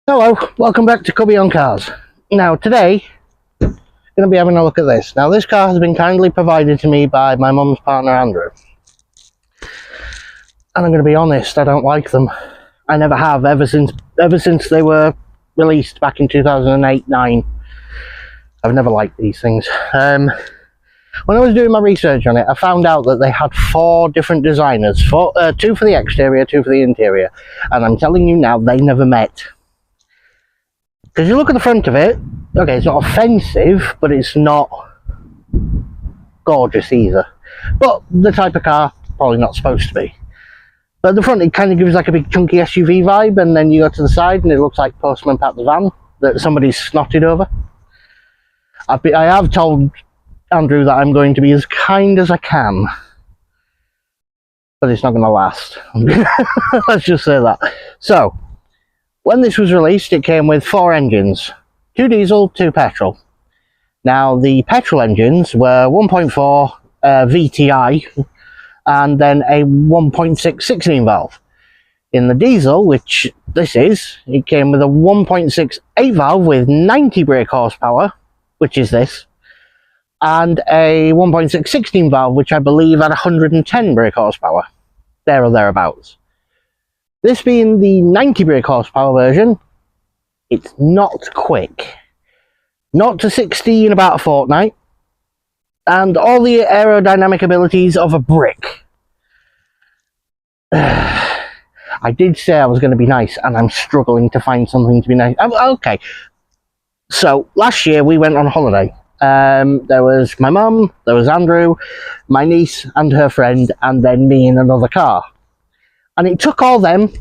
Hello, welcome back to Kubbyonkars. Now today, I'm going to be having a look at this. Now this car has been kindly provided to me by my mum's partner Andrew. And I'm going to be honest, I don't like them. I never have, ever since they were released back in 2008-9. I've never liked these things. When I was doing my research on it, I found out that they had 4 different designers. 2 for the exterior, 2 for the interior. And I'm telling you now, they never met. Because you look at the front of it, okay, it's not offensive, but it's not gorgeous either. But the type of car, probably not supposed to be. But at the front, it kind of gives like a big chunky SUV vibe, and then you go to the side and it looks like Postman Pat the van that somebody's snotted over. I have told Andrew that I'm going to be as kind as I can. But it's not going to last. Let's just say that. So, when this was released, it came with 4 engines, 2 diesel, 2 petrol. Now, the petrol engines were 1.4 VTI and then a 1.6 16 valve. In the diesel, which this is, it came with a 1.6 8 valve with 90 brake horsepower, which is this, and a 1.6 16 valve, which I believe had 110 brake horsepower, there or thereabouts. This being the 90 brake horsepower version, it's not quick. 0 to 60 in about a fortnight. And all the aerodynamic abilities of a brick. I did say I was going to be nice, and I'm struggling to find something to be nice. Okay. So, last year we went on holiday. There was my mum, there was Andrew, my niece and her friend, and then me in another car. And it took all them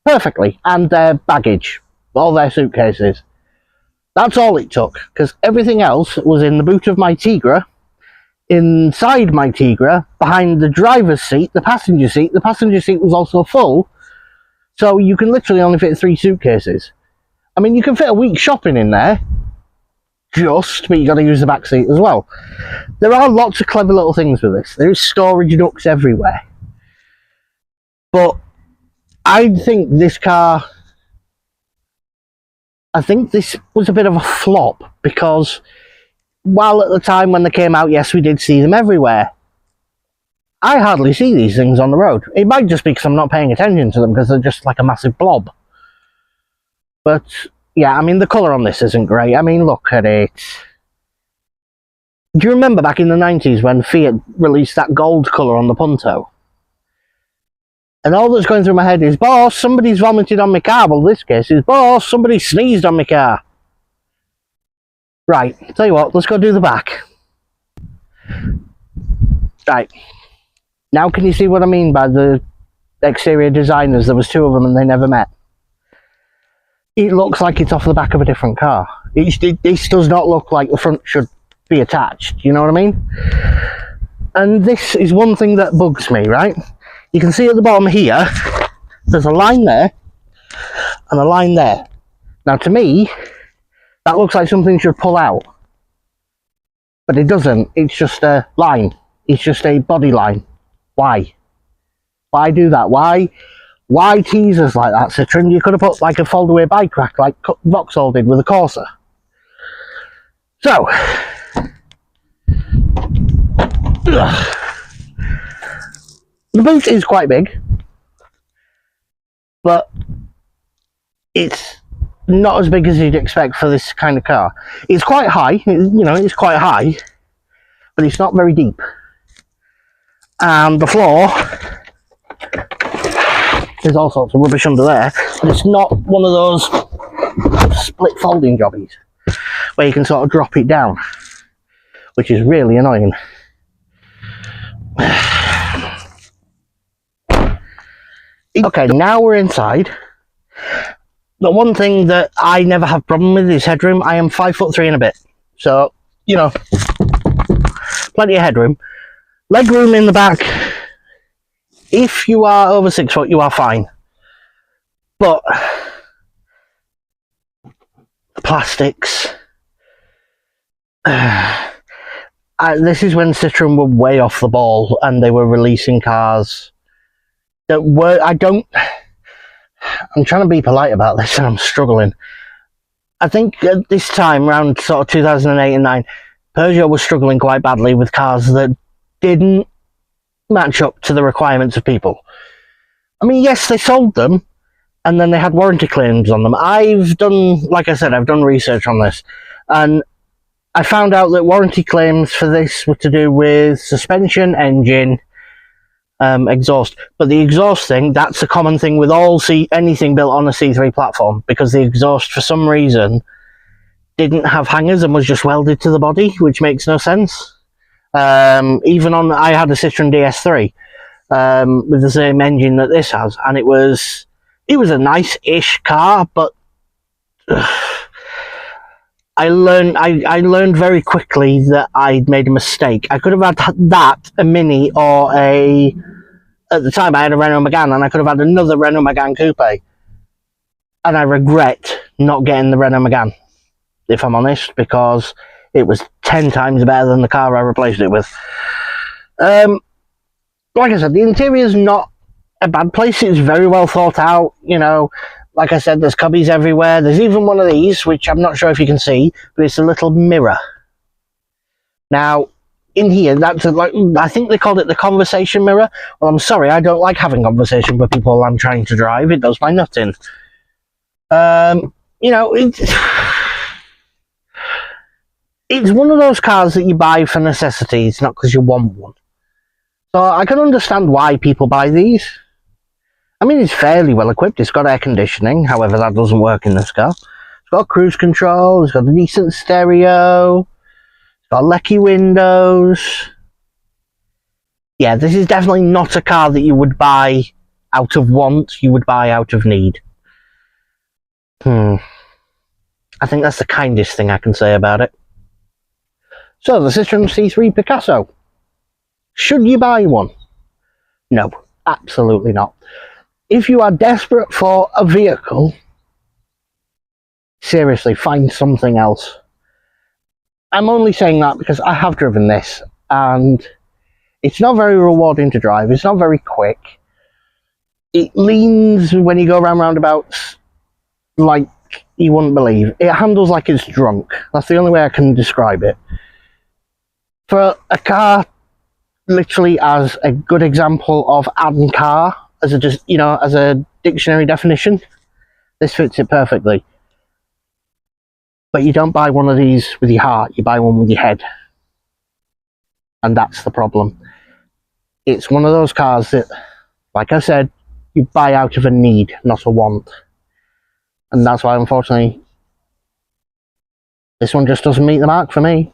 perfectly, and their baggage, all their suitcases. That's all it took, because everything else was in the boot of my Tigra, inside my Tigra, behind the driver's seat, the passenger seat. The passenger seat was also full, so you can literally only fit 3 suitcases. I mean, you can fit a week's shopping in there, but you got to use the back seat as well. There are lots of clever little things with this. There's storage ducts everywhere. But I think this car, I think this was a bit of a flop, because while at the time when they came out, yes, we did see them everywhere, I hardly see these things on the road. It might just be because I'm not paying attention to them, because they're just like a massive blob. But yeah, I mean, the colour on this isn't great. I mean, look at it. Do you remember back in the 90s when Fiat released that gold colour on the Punto? And all that's going through my head is, boss, somebody's vomited on my car. Well, this case is, boss, somebody sneezed on my car. Right, tell you what, let's go do the back. Right. Now can you see what I mean by the exterior designers? There was 2 of them and they never met. It looks like it's off the back of a different car. This does not look like the front should be attached, you know what I mean? And this is one thing that bugs me, right? You can see at the bottom here, there's a line there, and a line there. Now to me, that looks like something should pull out. But it doesn't, it's just a line. It's just a body line. Why? Why do that? Why tease us like that, Citroen? You could have put like a fold-away bike rack like Vauxhall did with the Corsa. So, the boot is quite big, but it's not as big as you'd expect for this kind of car. It's quite high, you know, it's quite high, but it's not very deep. And the floor, there's all sorts of rubbish under there, and it's not one of those split folding jobbies where you can sort of drop it down, which is really annoying. Okay, now we're inside. The one thing that I never have problem with is headroom. I am 5'3" and a bit, so you know, plenty of headroom. Legroom in the back. If you are over 6 foot, you are fine. But the plastics. This is when Citroen were way off the ball and they were releasing cars that were, I'm trying to be polite about this and I'm struggling. I think at this time, around sort of 2008 and 9, Peugeot was struggling quite badly with cars that didn't match up to the requirements of people. I mean, yes, they sold them, and then they had warranty claims on them. I've done, like I said, I've done research on this, and I found out that warranty claims for this were to do with suspension, engine, exhaust. But the exhaust thing, that's a common thing with anything built on a C3 platform, because the exhaust, for some reason, didn't have hangers and was just welded to the body, which makes no sense. Even I had a Citroen DS3 with the same engine that this has, and it was a nice-ish car, but I learned very quickly that I'd made a mistake. I could have had that, a Mini, or at the time I had a Renault Megane, and I could have had another Renault Megane Coupe. And I regret not getting the Renault Megane, if I'm honest, because it was 10 times better than the car I replaced it with. Like I said, the interior's not a bad place. It's very well thought out, you know. Like I said, there's cubbies everywhere. There's even one of these, which I'm not sure if you can see, but it's a little mirror. Now, in here, I think they called it the conversation mirror. Well, I'm sorry, I don't like having conversation with people I'm trying to drive. It does my nut in. You know, it's one of those cars that you buy for necessities, not because you want one. So I can understand why people buy these. I mean, it's fairly well equipped. It's got air conditioning, however that doesn't work in this car. It's got cruise control, it's got a decent stereo, it's got lecky windows. Yeah, this is definitely not a car that you would buy out of want, you would buy out of need. I think that's the kindest thing I can say about it. So, the Citroen C3 Picasso. Should you buy one? No, absolutely not. If you are desperate for a vehicle, seriously, find something else. I'm only saying that because I have driven this, and it's not very rewarding to drive. It's not very quick. It leans when you go around roundabouts like you wouldn't believe. It handles like it's drunk. That's the only way I can describe it. For a car, literally as a good example of "and car" as a dictionary definition, this fits it perfectly. But you don't buy one of these with your heart, you buy one with your head. And that's the problem. It's one of those cars that, like I said, you buy out of a need, not a want. And that's why, unfortunately, this one just doesn't meet the mark for me.